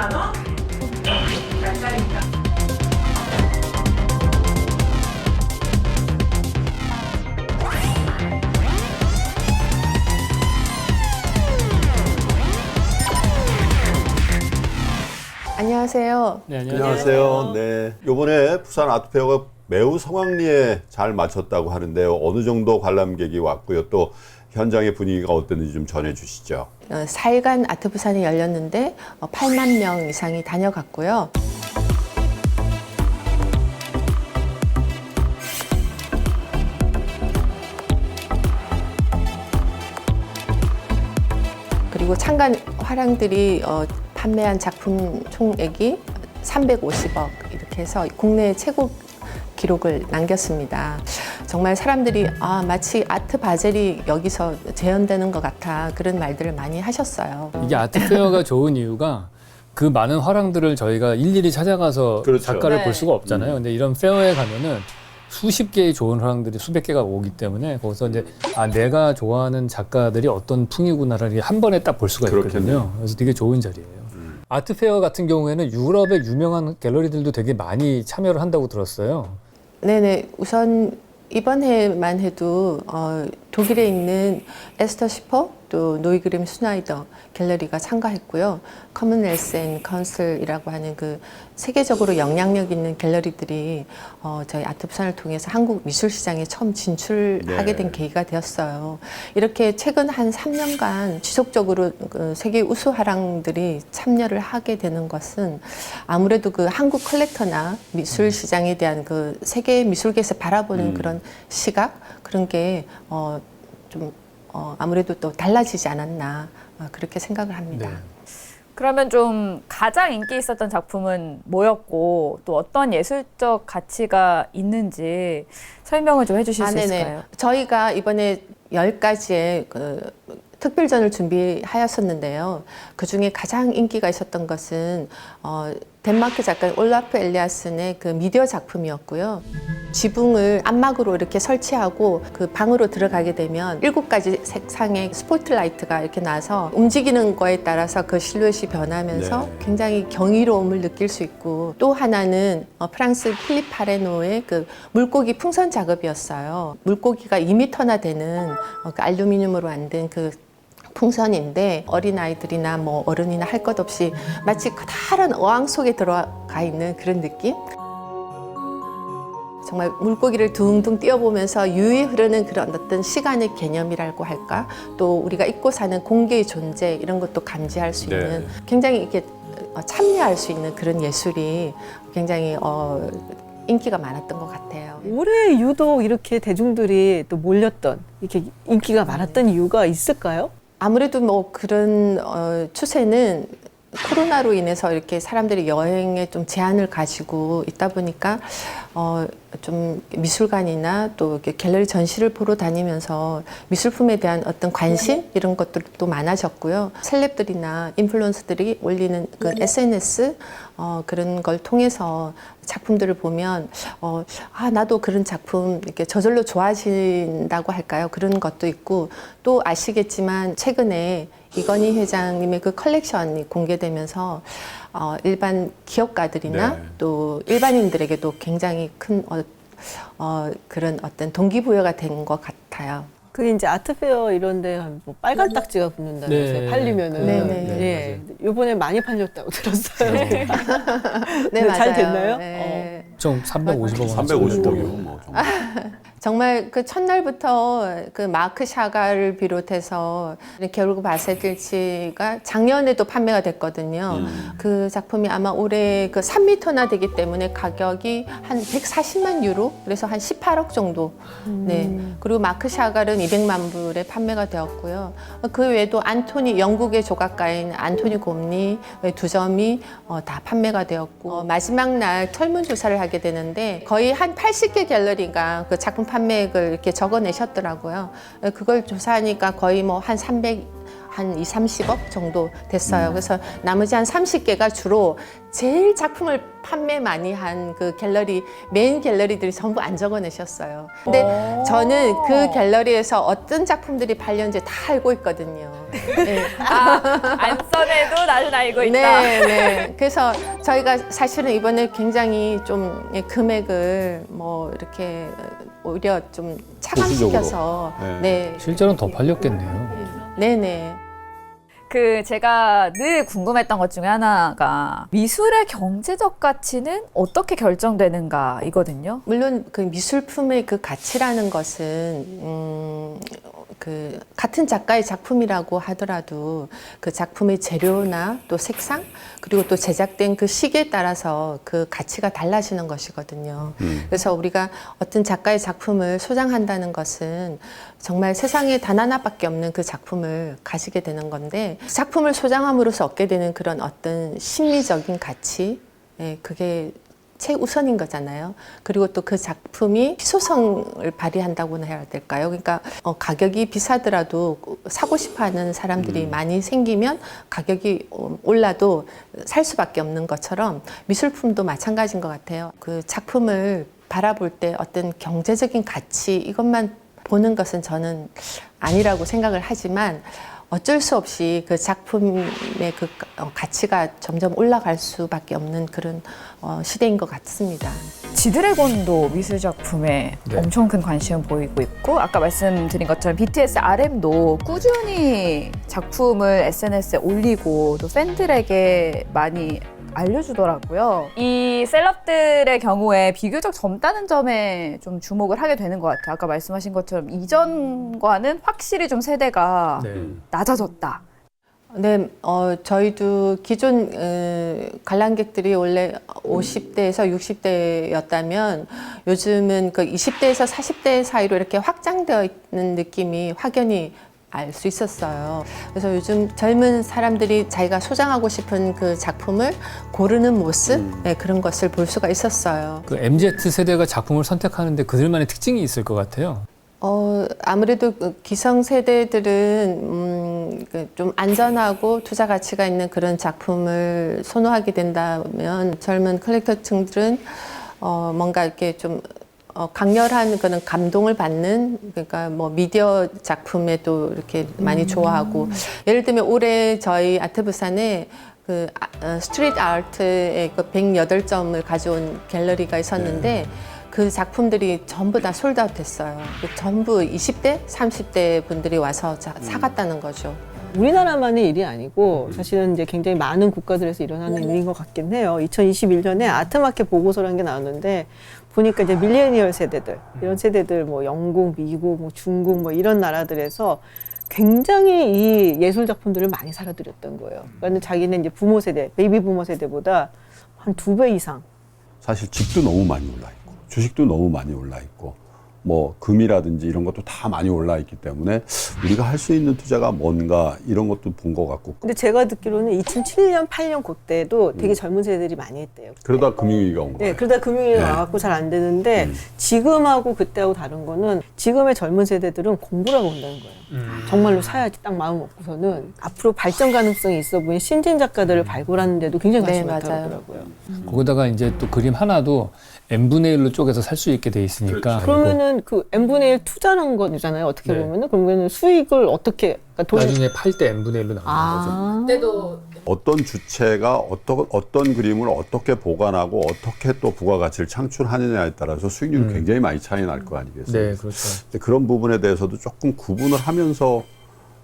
200만 원? 날짜입니다. 안녕하세요. 네, 안녕하세요. 네. 요번에 부산 아트페어가 매우 성황리에 잘 마쳤다고 하는데요. 어느 정도 관람객이 왔고요. 또 현장의 분위기가 어땠는지 좀 전해 주시죠. 4일간 아트부산이 열렸는데 8만 명 이상이 다녀갔고요. 그리고 참관 화랑들이 판매한 작품 총액이 350억 이렇게 해서 국내 최고 기록을 남겼습니다. 정말 사람들이 마치 아트 바젤이 여기서 재현되는 것 같아 그런 말들을 많이 하셨어요. 이게 아트페어가 좋은 이유가 그 많은 화랑들을 저희가 일일이 찾아가서 그렇죠. 작가를 네. 볼 수가 없잖아요. 근데 이런 페어에 가면은 수십 개의 좋은 화랑들이 수백 개가 오기 때문에 거기서 이제 내가 좋아하는 작가들이 어떤 풍이구나를 한 번에 딱 볼 수가 있거든요. 그렇겠네요. 그래서 되게 좋은 자리예요. 아트페어 같은 경우에는 유럽의 유명한 갤러리들도 되게 많이 참여를 한다고 들었어요. 네네. 우선 이번 해만 해도 독일에 있는 에스터 시퍼 또 노이그림 슈나이더 갤러리가 참가했고요. 커먼웰스 앤 카운슬이라고 하는 그 세계적으로 영향력 있는 갤러리들이 저희 아트부산을 통해서 한국 미술시장에 처음 진출하게 된 계기가 되었어요. 이렇게 최근 한 3년간 지속적으로 그 세계 우수 화랑들이 참여를 하게 되는 것은 아무래도 그 한국 컬렉터나 미술 시장에 대한 그 세계 미술계에서 바라보는 그런 시각 그런 게 좀 아무래도 또 달라지지 않았나 그렇게 생각을 합니다. 네. 그러면 좀 가장 인기 있었던 작품은 뭐였고 또 어떤 예술적 가치가 있는지 설명을 좀 해주실 수 있을까요? 저희가 이번에 10가지의 그 특별전을 준비하였었는데요. 그중에 가장 인기가 있었던 것은 덴마크 작가 올라프 엘리아슨의 그 미디어 작품이었고요. 지붕을 안막으로 이렇게 설치하고 그 방으로 들어가게 되면 7가지 색상의 스포트라이트가 이렇게 나서 움직이는 거에 따라서 그 실루엣이 변하면서 네. 굉장히 경이로움을 느낄 수 있고 또 하나는 프랑스 필립 파레노의 그 물고기 풍선 작업이었어요. 물고기가 2m나 되는 그 알루미늄으로 만든 그 풍선인데 어린아이들이나 뭐 어른이나 할 것 없이 마치 커다란 어항 속에 들어가 있는 그런 느낌? 정말 물고기를 둥둥 뛰어보면서 유유히 흐르는 그런 어떤 시간의 개념이라고 할까? 또 우리가 잊고 사는 공기의 존재 이런 것도 감지할 수 있는 굉장히 이렇게 참여할 수 있는 그런 예술이 굉장히 인기가 많았던 것 같아요. 올해 유독 이렇게 대중들이 또 몰렸던 이렇게 인기가 많았던 이유가 있을까요? 아무래도 뭐 그런 추세는 코로나로 인해서 이렇게 사람들이 여행에 좀 제한을 가지고 있다 보니까 좀 미술관이나 또 이렇게 갤러리 전시를 보러 다니면서 미술품에 대한 어떤 관심 이런 것들도 많아졌고요. 셀럽들이나 인플루언서들이 올리는 그 SNS 그런 걸 통해서 작품들을 보면 나도 그런 작품 이렇게 저절로 좋아진다고 할까요? 그런 것도 있고 또 아시겠지만 최근에 이건희 회장님의 그 컬렉션이 공개되면서 일반 기업가들이나 또 일반인들에게도 굉장히 큰 그런 어떤 동기부여가 된 것 같아요. 그게 이제 아트페어 이런데 뭐 빨간 딱지가 붙는다면서요? 네. 팔리면은. 네. 예. 이번에 많이 팔렸다고 들었어요. 네, 맞아요. 잘 됐나요? 네. 좀 350억 원. 350억이요. 뭐 정말. 정말 그 첫날부터 그 마크 샤가를 비롯해서 게오르그 바세길치가 작년에도 판매가 됐거든요. 그 작품이 아마 올해 그 3m나 되기 때문에 가격이 한 140만 유로, 그래서 한 18억 정도. 네. 그리고 마크 샤갈은 200만 불에 판매가 되었고요. 그 외에도 영국의 조각가인 안토니 곰니 두 점이 다 판매가 되었고 마지막 날 설문조사를 하게 되는데 거의 한 80개 갤러리가 그 작품 판매액을 이렇게 적어내셨더라고요. 그걸 조사하니까 거의 뭐 한 한 2, 30억 정도 됐어요. 그래서 나머지 한 30개가 주로 제일 작품을 판매 많이 한 그 갤러리, 메인 갤러리들이 전부 안 적어내셨어요. 근데 저는 그 갤러리에서 어떤 작품들이 팔렸는지 다 알고 있거든요. 네. 안 써내도 나는 알고 있다. 네, 네. 그래서 저희가 사실은 이번에 굉장히 좀 금액을 뭐 이렇게 오히려 좀 차감시켜서 보수적으로. 네. 실제로는 더 팔렸겠네요. 네네. 그 제가 늘 궁금했던 것 중에 하나가 미술의 경제적 가치는 어떻게 결정되는가이거든요. 물론 그 미술품의 그 가치라는 것은 그 같은 작가의 작품이라고 하더라도 그 작품의 재료나 또 색상 그리고 또 제작된 그 시기에 따라서 그 가치가 달라지는 것이거든요. 그래서 우리가 어떤 작가의 작품을 소장한다는 것은 정말 세상에 단 하나밖에 없는 그 작품을 가지게 되는 건데 작품을 소장함으로써 얻게 되는 그런 어떤 심리적인 가치, 예, 그게 최우선인 거잖아요. 그리고 또 그 작품이 희소성을 발휘한다고나 해야 될까요? 그러니까 가격이 비싸더라도 사고 싶어하는 사람들이 많이 생기면 가격이 올라도 살 수밖에 없는 것처럼 미술품도 마찬가지인 것 같아요. 그 작품을 바라볼 때 어떤 경제적인 가치 이것만 보는 것은 저는 아니라고 생각을 하지만 어쩔 수 없이 그 작품의 그 가치가 점점 올라갈 수밖에 없는 그런 시대인 것 같습니다. 지드래곤도 미술 작품에 네. 엄청 큰 관심을 보이고 있고 아까 말씀드린 것처럼 BTS RM도 꾸준히 작품을 SNS에 올리고 또 팬들에게 많이 알려주더라고요. 이 셀럽들의 경우에 비교적 젊다는 점에 좀 주목을 하게 되는 것 같아요. 아까 말씀하신 것처럼 이전과는 확실히 좀 세대가 네. 낮아졌다. 네, 저희도 기존 관람객들이 원래 50대에서 60대였다면 요즘은 그 20대에서 40대 사이로 이렇게 확장되어 있는 느낌이 확연히 알 수 있었어요. 그래서 요즘 젊은 사람들이 자기가 소장하고 싶은 그 작품을 고르는 모습, 네, 그런 것을 볼 수가 있었어요. 그 MZ 세대가 작품을 선택하는데 그들만의 특징이 있을 것 같아요. 아무래도 그 기성세대들은 좀 안전하고 투자 가치가 있는 그런 작품을 선호하게 된다면 젊은 컬렉터층들은 뭔가 이렇게 좀 강렬한 그런 감동을 받는 그러니까 뭐 미디어 작품에도 이렇게 많이 좋아하고 예를 들면 올해 저희 아트부산에 그 스트리트 아트의 그 108점을 가져온 갤러리가 있었는데 그 작품들이 전부 다 솔드아웃 됐어요. 전부 20대, 30대 분들이 와서 사갔다는 거죠. 우리나라만의 일이 아니고 사실은 이제 굉장히 많은 국가들에서 일어나는 일인 것 같긴 해요. 2021년에 아트마켓 보고서라는 게 나왔는데 보니까 이제 밀레니얼 세대들, 이런 세대들 뭐 영국, 미국, 뭐 중국 뭐 이런 나라들에서 굉장히 이 예술 작품들을 많이 사려들였던 거예요. 그러니까 자기는 이제 부모 세대, 베이비 부모 세대보다 한 2배 이상. 사실 집도 너무 많이 올라 있고 주식도 너무 많이 올라 있고 뭐 금이라든지 이런 것도 다 많이 올라 있기 때문에 우리가 할 수 있는 투자가 뭔가 이런 것도 본 것 같고 근데 제가 듣기로는 2007년, 8년 그때도 되게 젊은 세대들이 많이 했대요. 그러다 금융위기가 온 네, 거예요. 그러다 금융위기가 와갖고 잘 안 되는데 지금하고 그때하고 다른 거는 지금의 젊은 세대들은 공부를 하고 온다는 거예요. 정말로 사야지 딱 마음 먹고서는 앞으로 발전 가능성이 있어 보이는 신진 작가들을 발굴하는 데도 굉장히 관심이 네, 맞아요. 많더라고요. 거기다가 이제 또 그림 하나도 n분의 1로 쪼개서 살 수 있게 돼 있으니까. 그러면은 그 n분의 1 투자라는 거잖아요. 어떻게 네. 보면은 그러면 수익을 어떻게 그러니까 나중에 팔 때 n분의 1로 나오는 거죠. 어떤 주체가 어떤 그림을 어떻게 보관하고 어떻게 또 부가가치를 창출하느냐에 따라서 수익률이 굉장히 많이 차이 날 거 아니겠습니까? 네, 그렇죠. 근데 그런 부분에 대해서도 조금 구분을 하면서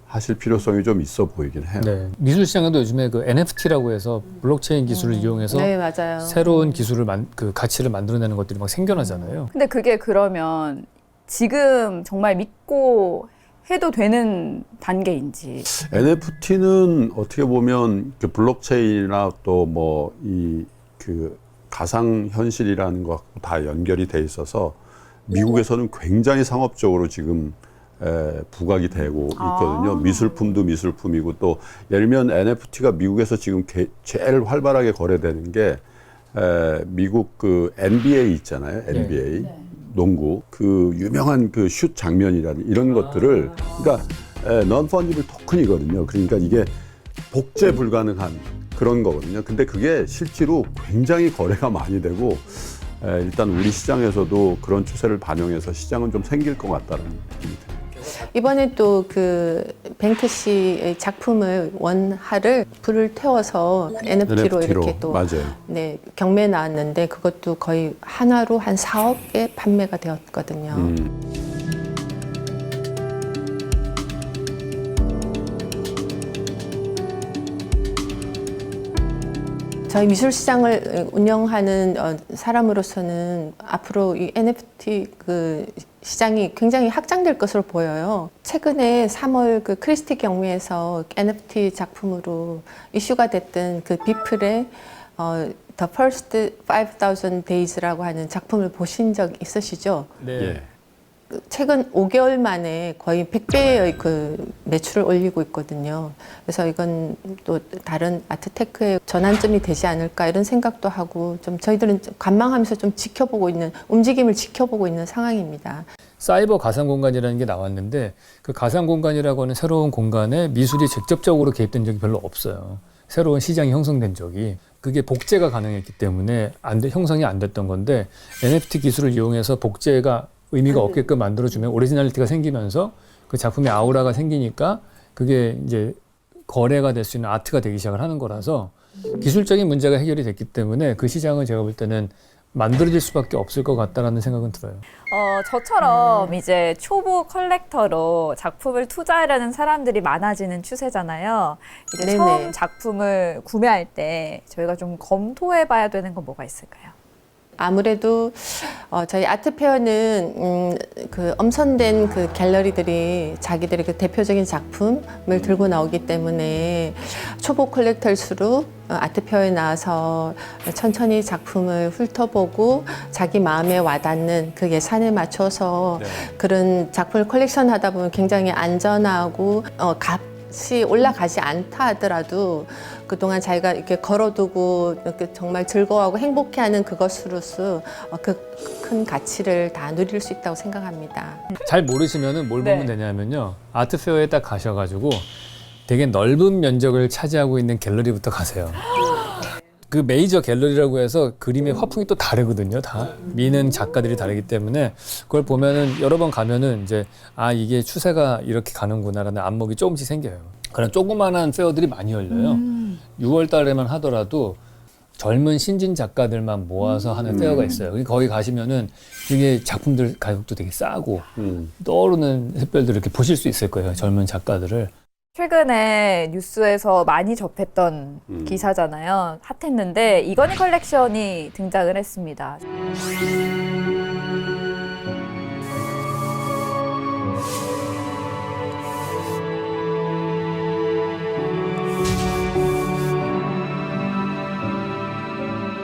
하실 필요성이 좀 있어 보이긴 해요. 네. 미술 시장에도 요즘에 그 NFT라고 해서 블록체인 기술을 이용해서 네, 맞아요. 새로운 기술을 그 가치를 만들어내는 것들이 막 생겨나잖아요. 근데 그게 그러면 지금 정말 믿고 해도 되는 단계인지. NFT는 어떻게 보면 그 블록체인이나 또 뭐 이 그 가상 현실이라는 것과 다 연결이 돼 있어서 미국에서는 굉장히 상업적으로 지금 부각이 되고 있거든요. 미술품도 미술품이고 또 예를 들면 NFT가 미국에서 지금 제일 활발하게 거래되는 게 미국 그 NBA 있잖아요. NBA 농구 그 유명한 그 슛 장면이라는 이런 것들을 그러니까 non-fungible 토큰이거든요. 그러니까 이게 복제 불가능한 그런 거거든요. 근데 그게 실제로 굉장히 거래가 많이 되고 일단 우리 시장에서도 그런 추세를 반영해서 시장은 좀 생길 것 같다는 느낌이 듭니다. 이번에 또 그 뱅크시의 작품을 원화를 불을 태워서 NFT로 이렇게 또 맞아요. 네, 경매에 나왔는데 그것도 거의 한화로 한 4억에 판매가 되었거든요. 저희 미술 시장을 운영하는 사람으로서는 앞으로 이 NFT 그 시장이 굉장히 확장될 것으로 보여요. 최근에 3월 그 크리스티 경매에서 NFT 작품으로 이슈가 됐던 그 비플의 The First 5,000 Days라고 하는 작품을 보신 적 있으시죠? 네. 예. 최근 5개월 만에 거의 100배의 그 매출을 올리고 있거든요. 그래서 이건 또 다른 아트테크의 전환점이 되지 않을까 이런 생각도 하고 좀 저희들은 관망하면서 좀 지켜보고 있는 움직임을 지켜보고 있는 상황입니다. 사이버 가상 공간이라는 게 나왔는데 그 가상 공간이라고 하는 새로운 공간에 미술이 직접적으로 개입된 적이 별로 없어요. 새로운 시장이 형성된 적이. 그게 복제가 가능했기 때문에 형성이 안 됐던 건데 NFT 기술을 이용해서 복제가 의미가 없게끔 만들어주면 오리지널리티가 생기면서 그 작품의 아우라가 생기니까 그게 이제 거래가 될 수 있는 아트가 되기 시작을 하는 거라서 기술적인 문제가 해결이 됐기 때문에 그 시장은 제가 볼 때는 만들어질 수밖에 없을 것 같다라는 생각은 들어요. 저처럼 이제 초보 컬렉터로 작품을 투자하려는 사람들이 많아지는 추세잖아요. 이제 네네. 처음 작품을 구매할 때 저희가 좀 검토해봐야 되는 건 뭐가 있을까요? 아무래도 저희 아트페어는 그 엄선된 그 갤러리들이 자기들의 그 대표적인 작품을 들고 나오기 때문에 초보 컬렉터일수록 아트페어에 나와서 천천히 작품을 훑어보고 자기 마음에 와닿는 그 예산에 맞춰서 그런 작품을 컬렉션하다 보면 굉장히 안전하고 값이 올라가지 않다 하더라도 그동안 자기가 이렇게 걸어두고 이렇게 정말 즐거워하고 행복해하는 그것으로서 그 큰 가치를 다 누릴 수 있다고 생각합니다. 잘 모르시면은 뭘 네. 보면 되냐면요. 아트페어에 딱 가셔가지고 되게 넓은 면적을 차지하고 있는 갤러리부터 가세요. 그 메이저 갤러리라고 해서 그림의 화풍이 또 다르거든요. 다 미는 작가들이 다르기 때문에 그걸 보면은 여러 번 가면은 이제 이게 추세가 이렇게 가는구나라는 안목이 조금씩 생겨요. 그런 조그만한 페어들이 많이 열려요. 6월 달에만 하더라도 젊은 신진 작가들만 모아서 하는 페어가 있어요. 거기 가시면은 이게 작품들 가격도 되게 싸고 떠오르는 샛별들 이렇게 보실 수 있을 거예요. 젊은 작가들을. 최근에 뉴스에서 많이 접했던 기사잖아요. 핫했는데 이건희 컬렉션이 등장을 했습니다.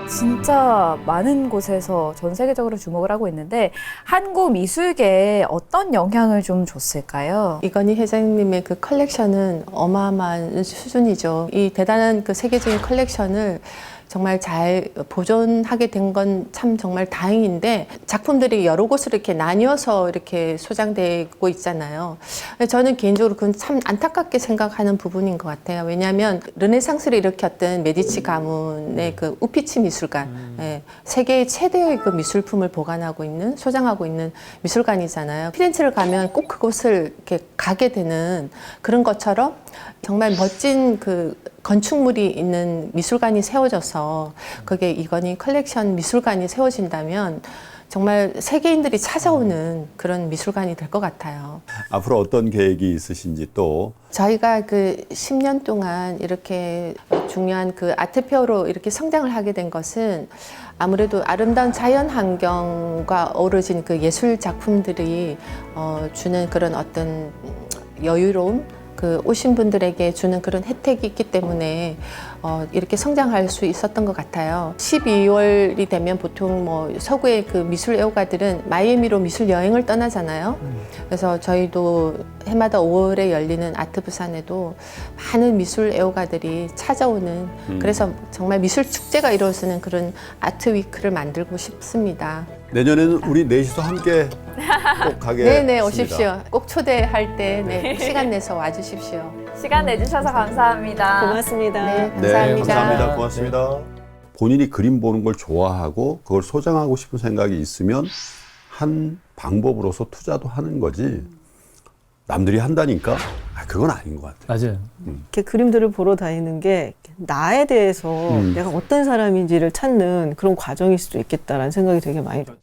진짜 많은 곳에서 전 세계적으로 주목을 하고 있는데 한국 미술계에 어떤 영향을 좀 줬을까요? 이건희 회장님의 그 컬렉션은 어마어마한 수준이죠. 이 대단한 그 세계적인 컬렉션을 정말 잘 보존하게 된 건 참 정말 다행인데 작품들이 여러 곳으로 이렇게 나뉘어서 이렇게 소장되고 있잖아요. 저는 개인적으로 그건 참 안타깝게 생각하는 부분인 것 같아요. 왜냐하면 르네상스를 일으켰던 메디치 가문의 그 우피치 미술관, 세계의 최대의 그 미술품을 보관하고 있는, 소장하고 있는 미술관이잖아요. 피렌체를 가면 꼭 그곳을 이렇게 가게 되는 그런 것처럼 정말 멋진 그 건축물이 있는 미술관이 세워져서 그게 이건희 컬렉션 미술관이 세워진다면 정말 세계인들이 찾아오는 그런 미술관이 될 것 같아요. 앞으로 어떤 계획이 있으신지 또 저희가 그 10년 동안 이렇게 중요한 그 아트페어로 이렇게 성장을 하게 된 것은 아무래도 아름다운 자연 환경과 어우러진 그 예술 작품들이 주는 그런 어떤 여유로움, 그 오신 분들에게 주는 그런 혜택이 있기 때문에 이렇게 성장할 수 있었던 것 같아요. 12월이 되면 보통 뭐 서구의 그 미술 애호가들은 마이애미로 미술 여행을 떠나잖아요. 그래서 저희도 해마다 5월에 열리는 아트 부산에도 많은 미술 애호가들이 찾아오는 그래서 정말 미술 축제가 이루어지는 그런 아트 위크를 만들고 싶습니다. 내년에는 우리 넷이서 함께 꼭 가게. 네네 오십시오. 꼭 초대할 때 네, 시간 내서 와주십시오. 시간 내주셔서 감사합니다. 고맙습니다. 네, 네, 감사합니다. 감사합니다. 고맙습니다. 본인이 그림 보는 걸 좋아하고 그걸 소장하고 싶은 생각이 있으면 한 방법으로서 투자도 하는 거지. 남들이 한다니까 그건 아닌 것 같아요. 맞아요. 이렇게 그림들을 보러 다니는 게 나에 대해서 내가 어떤 사람인지를 찾는 그런 과정일 수도 있겠다라는 생각이 되게 많이 들어요.